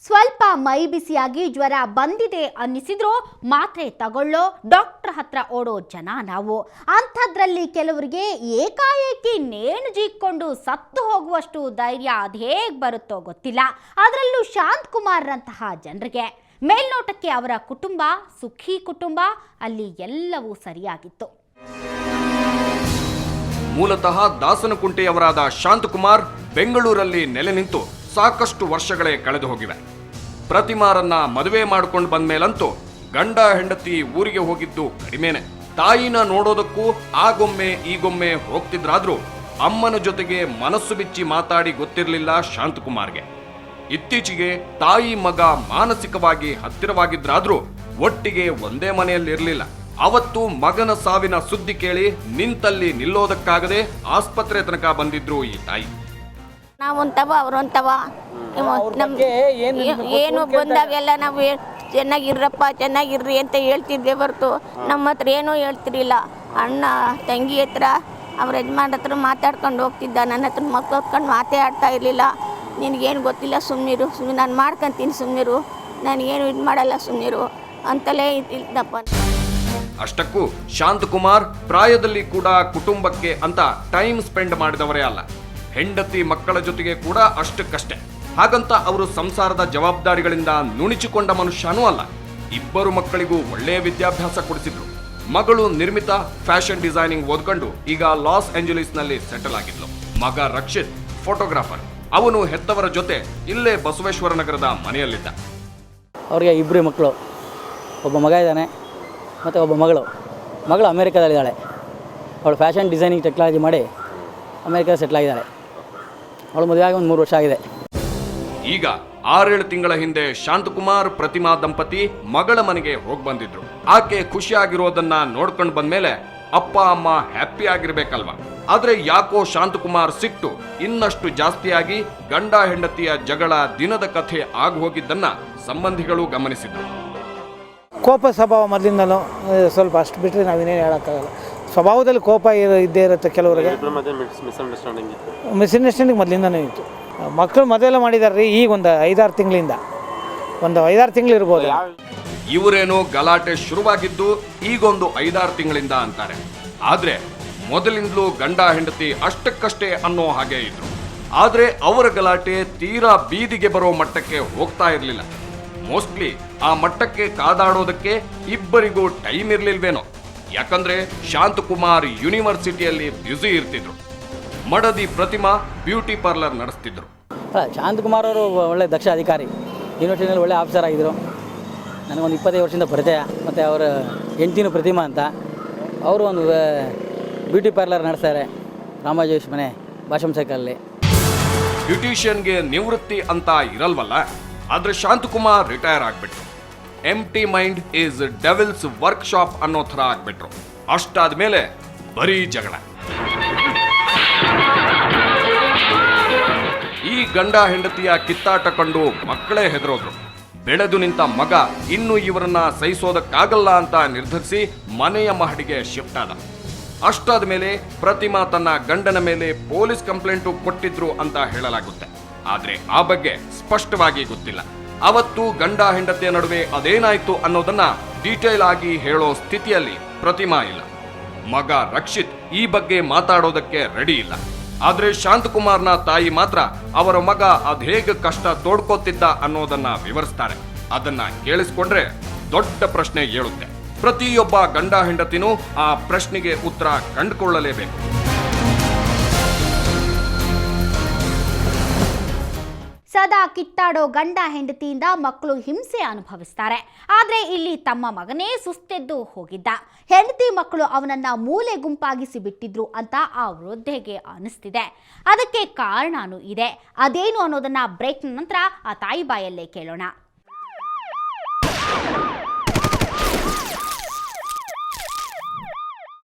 ಸ್ವಲ್ಪ ಮೈ ಬಿಸಿಯಾಗಿ ಜ್ವರ ಬಂದಿದೆ ಅನ್ನಿಸಿದ್ರು ಮಾತ್ರೆ ತಗೊಳ್ಳೋ ಡಾಕ್ಟರ್ ಹತ್ರ ಓಡೋ ಜನ ನಾವು. ಅಂಥದ್ರಲ್ಲಿ ಕೆಲವರಿಗೆ ಏಕಾಏಕಿ ನೇಣು ಜೀಕೊಂಡು ಸತ್ತು ಹೋಗುವಷ್ಟು ಧೈರ್ಯ ಅದೇಗ್ ಬರುತ್ತೋ ಗೊತ್ತಿಲ್ಲ. ಅದರಲ್ಲೂ ಶಾಂತಕುಮಾರ್ರಂತಹ ಜನರಿಗೆ ಮೇಲ್ನೋಟಕ್ಕೆ ಅವರ ಕುಟುಂಬ ಸುಖಿ ಕುಟುಂಬ, ಅಲ್ಲಿ ಎಲ್ಲವೂ ಸರಿಯಾಗಿತ್ತು. ಮೂಲತಃ ದಾಸನಕುಂಟೆಯವರಾದ ಶಾಂತಕುಮಾರ್ ಬೆಂಗಳೂರಲ್ಲಿ ನೆಲೆ ನಿಂತು ಸಾಕಷ್ಟು ವರ್ಷಗಳೇ ಕಳೆದು ಹೋಗಿವೆ. ಪ್ರತಿಮಾರನ್ನ ಮದುವೆ ಮಾಡ್ಕೊಂಡು ಬಂದ್ಮೇಲಂತೂ ಗಂಡ ಹೆಂಡತಿ ಊರಿಗೆ ಹೋಗಿದ್ದು ಕಡಿಮೆನೆ. ತಾಯಿನ ನೋಡೋದಕ್ಕೂ ಆಗೊಮ್ಮೆ ಈಗೊಮ್ಮೆ ಹೋಗ್ತಿದ್ರಾದ್ರೂ ಅಮ್ಮನ ಜೊತೆಗೆ ಮನಸ್ಸು ಬಿಚ್ಚಿ ಮಾತಾಡಿ ಗೊತ್ತಿರಲಿಲ್ಲ ಶಾಂತಕುಮಾರ್ಗೆ. ಇತ್ತೀಚೆಗೆ ತಾಯಿ ಮಗ ಮಾನಸಿಕವಾಗಿ ಹತ್ತಿರವಾಗಿದ್ರಾದ್ರೂ ಒಟ್ಟಿಗೆ ಒಂದೇ ಮನೆಯಲ್ಲಿರಲಿಲ್ಲ. ಅವತ್ತು ಮಗನ ಸಾವಿನ ಸುದ್ದಿ ಕೇಳಿ ನಿಂತಲ್ಲಿ ನಿಲ್ಲೋದಕ್ಕಾಗದೆ ಆಸ್ಪತ್ರೆ ತನಕ ಬಂದಿದ್ರು ಈ ತಾಯಿ. ನಾವಂತವ ಅವರಂತವ ಏನು ಬಂದಾಗೆಲ್ಲ ನಾವು ಚೆನ್ನಾಗಿರ್ರಪ್ಪ ಚೆನ್ನಾಗಿರ್ರಿ ಅಂತ ಹೇಳ್ತಿದ್ದೆ ಹೊರತು ನಮ್ಮ ಹತ್ರ ಏನೂ ಹೇಳ್ತಿರ್ಲಿಲ್ಲ. ಅಣ್ಣ ತಂಗಿ ಹತ್ರ ಅವ್ರ ಯಜಮಾನ್ ಹತ್ರ ಮಾತಾಡ್ಕೊಂಡು ಹೋಗ್ತಿದ್ದ, ನನ್ನ ಹತ್ರ ಮಕ್ಕಳು ಹೊತ್ಕೊಂಡು ಮಾತೇ ಆಡ್ತಾ ಇರಲಿಲ್ಲ. ನಿನಗೇನು ಗೊತ್ತಿಲ್ಲ ಸುಮ್ಮನಿರು, ಸುಮ್ಮನೆ ನಾನು ಮಾಡ್ಕೊಂತೀನಿ ಸುಮ್ಮನಿರು, ನನಗೇನು ಇದು ಮಾಡಲ್ಲ ಸುಮ್ಮನಿರು ಅಂತಲೇ ಇದ್ದಪ್ಪ. ಅಷ್ಟಕ್ಕೂ ಶಾಂತಕುಮಾರ್ ಪ್ರಾಯದಲ್ಲಿ ಕೂಡ ಕುಟುಂಬಕ್ಕೆ ಅಂತ ಟೈಮ್ ಸ್ಪೆಂಡ್ ಮಾಡಿದವರೇ ಅಲ್ಲ. ಹೆಂಡತಿ ಮಕ್ಕಳ ಜೊತೆಗೆ ಕೂಡ ಅಷ್ಟಕ್ಕಷ್ಟೇ. ಹಾಗಂತ ಅವರು ಸಂಸಾರದ ಜವಾಬ್ದಾರಿಗಳಿಂದ ನುಣಿಚಿಕೊಂಡ ಮನುಷ್ಯನೂ ಅಲ್ಲ. ಇಬ್ಬರು ಮಕ್ಕಳಿಗೂ ಒಳ್ಳೆಯ ವಿದ್ಯಾಭ್ಯಾಸ ಕೊಡಿಸಿದ್ರು. ಮಗಳು ನಿರ್ಮಿತಾ ಫ್ಯಾಷನ್ ಡಿಸೈನಿಂಗ್ ಓದ್ಕೊಂಡು ಈಗ ಲಾಸ್ ಏಂಜಲೀಸ್ನಲ್ಲಿ ಸೆಟಲ್ ಆಗಿದ್ಲು. ಮಗ ರಕ್ಷಿತ್ ಫೋಟೋಗ್ರಾಫರ್. ಅವನು ಹೆತ್ತವರ ಜೊತೆ ಇಲ್ಲೇ ಬಸವೇಶ್ವರ ನಗರದ ಮನೆಯಲ್ಲಿದ್ದ. ಅವರಿಗೆ ಇಬ್ಬರು ಮಕ್ಕಳು, ಒಬ್ಬ ಮಗ ಇದ್ದಾನೆ ಮತ್ತು ಒಬ್ಬ ಮಗಳು ಅಮೇರಿಕಾದಲ್ಲಿದ್ದಾಳೆ. ಅವಳು ಫ್ಯಾಷನ್ ಡಿಸೈನಿಂಗ್ ಟೆಕ್ನಾಲಜಿ ಮಾಡಿ ಅಮೇರಿಕಾದ ಸೆಟ್ಲ್ ಆಗಿದ್ದಾಳೆ. ಅವಳು ಮದುವೆ ಆಗಿ ಒಂದು 3 ವರ್ಷ ಆಗಿದೆ. ಈಗ 6-7 ತಿಂಗಳ ಹಿಂದೆ ಶಾಂತಕುಮಾರ್ ಪ್ರತಿಮಾ ದಂಪತಿ ಮಗಳ ಮನೆಗೆ ಹೋಗಿ ಬಂದಿದ್ರು. ಆಕೆ ಖುಷಿಯಾಗಿರೋದನ್ನ ನೋಡ್ಕೊಂಡು ಬಂದ್ಮೇಲೆ ಅಪ್ಪ ಅಮ್ಮ ಹ್ಯಾಪಿ ಆಗಿರ್ಬೇಕಲ್ವಾ. ಆದ್ರೆ ಯಾಕೋ ಶಾಂತಕುಮಾರ್ ಸಿಟ್ಟು ಇನ್ನಷ್ಟು ಜಾಸ್ತಿಯಾಗಿ ಗಂಡ ಹೆಂಡತಿಯ ಜಗಳ ದಿನದ ಕಥೆ ಆಗಿ ಹೋಗಿದ್ದನ್ನ ಸಂಬಂಧಿಗಳು ಗಮನಿಸಿದ್ರು. ಕೋಪ ಸ್ವಭಾವ ಮೊದಲಿಂದಲೂ ಸ್ವಲ್ಪ ಅಷ್ಟು ಬಿಟ್ಟರೆ ನಾವಿನ್ನೇನು ಹೇಳೋಕ್ಕಾಗಲ್ಲ. ಸ್ವಭಾವದಲ್ಲಿ ಕೋಪ ಇದ್ದೇ ಇರುತ್ತೆ ಕೆಲವರಿಗೆ. ಮಿಸ್ಅಂಡರ್ಸ್ಟ್ಯಾಂಡಿಂಗ್ ಮೊದಲಿಂದನೇ ಇತ್ತು. ಮಕ್ಕಳು ಮದುವೆಲ್ಲ ಮಾಡಿದಾರೆ ರೀ, ಈಗ ಒಂದು 5-6 ತಿಂಗಳಿಂದ, ಒಂದು 5-6 ತಿಂಗಳು ಇರ್ಬೋದು. ಇವರೇನೋ ಗಲಾಟೆ ಶುರುವಾಗಿದ್ದು ಈಗೊಂದು 5-6 ತಿಂಗಳಿಂದ ಅಂತಾರೆ. ಆದ್ರೆ ಮೊದಲಿಂದಲೂ ಗಂಡ ಹೆಂಡತಿ ಅಷ್ಟಕ್ಕಷ್ಟೇ ಅನ್ನೋ ಹಾಗೆ ಇದ್ರು. ಆದ್ರೆ ಅವರ ಗಲಾಟೆ ತೀರಾ ಬೀದಿಗೆ ಬರೋ ಮಟ್ಟಕ್ಕೆ ಹೋಗ್ತಾ ಇರಲಿಲ್ಲ. ಮೋಸ್ಟ್ಲಿ ಆ ಮಟ್ಟಕ್ಕೆ ಕಾದಾಡೋದಕ್ಕೆ ಇಬ್ಬರಿಗೂ ಟೈಮ್ ಇರ್ಲಿಲ್ವೇನೋ. ಯಾಕಂದ್ರೆ ಶಾಂತಕುಮಾರ್ ಯೂನಿವರ್ಸಿಟಿಯಲ್ಲಿ ಬ್ಯುಸಿ ಇರ್ತಿದ್ರು. ಮಡದಿ ಪ್ರತಿಮಾ ಬ್ಯೂಟಿ ಪಾರ್ಲರ್ ನಡೆಸ್ತಿದ್ರು. ಶಾಂತಕುಮಾರ್ ಅವರು ಒಳ್ಳೆ ದಕ್ಷ ಅಧಿಕಾರಿ, ಯೂನಿವರ್ಸಿಟಿನಲ್ಲಿ ಒಳ್ಳೆ ಆಫೀಸರ್ ಆಗಿದ್ದರು. ನನಗೊಂದು 25 ವರ್ಷದಿಂದ ಪರಿಚಯ. ಮತ್ತು ಅವರ ಹೆಂಡತಿನೂ ಪ್ರತಿಮಾ ಅಂತ, ಅವರು ಒಂದು ಬ್ಯೂಟಿ ಪಾರ್ಲರ್ ನಡೆಸ್ತಾರೆ ರಾಮಾಜೇಶ್ ಮನೆ ಭಾಷಮ್ ಸೈಕಲ್ಲಿ. ಬ್ಯೂಟಿಷಿಯನ್ಗೆ ನಿವೃತ್ತಿ ಅಂತ ಇರಲ್ವಲ್ಲ. ಆದ್ರೆ ಶಾಂತಕುಮಾರ್ ರಿಟೈರ್ ಆಗ್ಬಿಟ್ರು. Empty mind is devil's workshop ಅನ್ನೋ ಥರ ಆಗ್ಬಿಟ್ರು. ಅಷ್ಟಾದ್ಮೇಲೆ ಬರೀ ಜಗಳ. ಈ ಗಂಡ ಹೆಂಡತಿಯ ಕಿತ್ತಾಟ ಕಂಡು ಮಕ್ಕಳೇ ಹೆದರೋದ್ರು. ಬೆಳೆದು ನಿಂತ ಮಗ ಇನ್ನು ಇವರನ್ನ ಸಹಿಸೋದಕ್ಕಾಗಲ್ಲ ಅಂತ ನಿರ್ಧರಿಸಿ ಮನೆಯ ಮಹಡಿಗೆ ಶಿಫ್ಟ್ ಆದ. ಅಷ್ಟಾದ ಮೇಲೆ ಪ್ರತಿಮಾ ತನ್ನ ಗಂಡನ ಮೇಲೆ ಪೊಲೀಸ್ ಕಂಪ್ಲೇಂಟು ಕೊಟ್ಟಿದ್ರು ಅಂತ ಹೇಳಲಾಗುತ್ತೆ. ಆದ್ರೆ ಆ ಬಗ್ಗೆ ಸ್ಪಷ್ಟವಾಗಿ ಗೊತ್ತಿಲ್ಲ. ಅವತ್ತು ಗಂಡ ಹೆಂಡತಿಯ ನಡುವೆ ಅದೇನಾಯ್ತು ಅನ್ನೋದನ್ನ ಡೀಟೇಲ್ ಆಗಿ ಹೇಳೋ ಸ್ಥಿತಿಯಲ್ಲಿ ಪ್ರತಿಮಾ ಇಲ್ಲ. ಮಗ ರಕ್ಷಿತ್ ಈ ಬಗ್ಗೆ ಮಾತಾಡೋದಕ್ಕೆ ರೆಡಿ ಇಲ್ಲ. ಆದ್ರೆ ಶಾಂತಕುಮಾರ್ನ ತಾಯಿ ಮಾತ್ರ ಅವರ ಮಗ ಅದೇಗ ಕಷ್ಟ ತೋಡ್ಕೋತಿದ್ದ ಅನ್ನೋದನ್ನ ವಿವರಿಸ್ತಾರೆ. ಅದನ್ನ ಕೇಳಿಸ್ಕೊಂಡ್ರೆ ದೊಡ್ಡ ಪ್ರಶ್ನೆ ಏಳುತ್ತೆ. ಪ್ರತಿಯೊಬ್ಬ ಗಂಡ ಹೆಂಡತಿನೂ ಆ ಪ್ರಶ್ನೆಗೆ ಉತ್ತರ ಕಂಡುಕೊಳ್ಳಲೇಬೇಕು. ಸದಾ ಕಿತ್ತಾಡೋ ಗಂಡ ಹೆಂಡತಿಯಿಂದ ಮಕ್ಕಳು ಹಿಂಸೆ ಅನುಭವಿಸ್ತಾರೆ. ಆದರೆ ಇಲ್ಲಿ ತಮ್ಮ ಮಗನೇ ಸುಸ್ತೆದ್ದು ಹೋಗಿದ್ದ. ಹೆಂಡತಿ ಮಕ್ಕಳು ಅವನನ್ನ ಮೂಲೆ ಗುಂಪಾಗಿಸಿ ಬಿಟ್ಟಿದ್ರು ಅಂತ ಆ ವೃದ್ಧೆಗೆ ಅನಿಸ್ತಿದೆ. ಅದಕ್ಕೆ ಕಾರಣನೂ ಇದೆ. ಅದೇನು ಅನ್ನೋದನ್ನ ಬ್ರೇಕ್ ನಂತರ ಆ ತಾಯಿ ಬಾಯಲ್ಲೇ ಕೇಳೋಣ.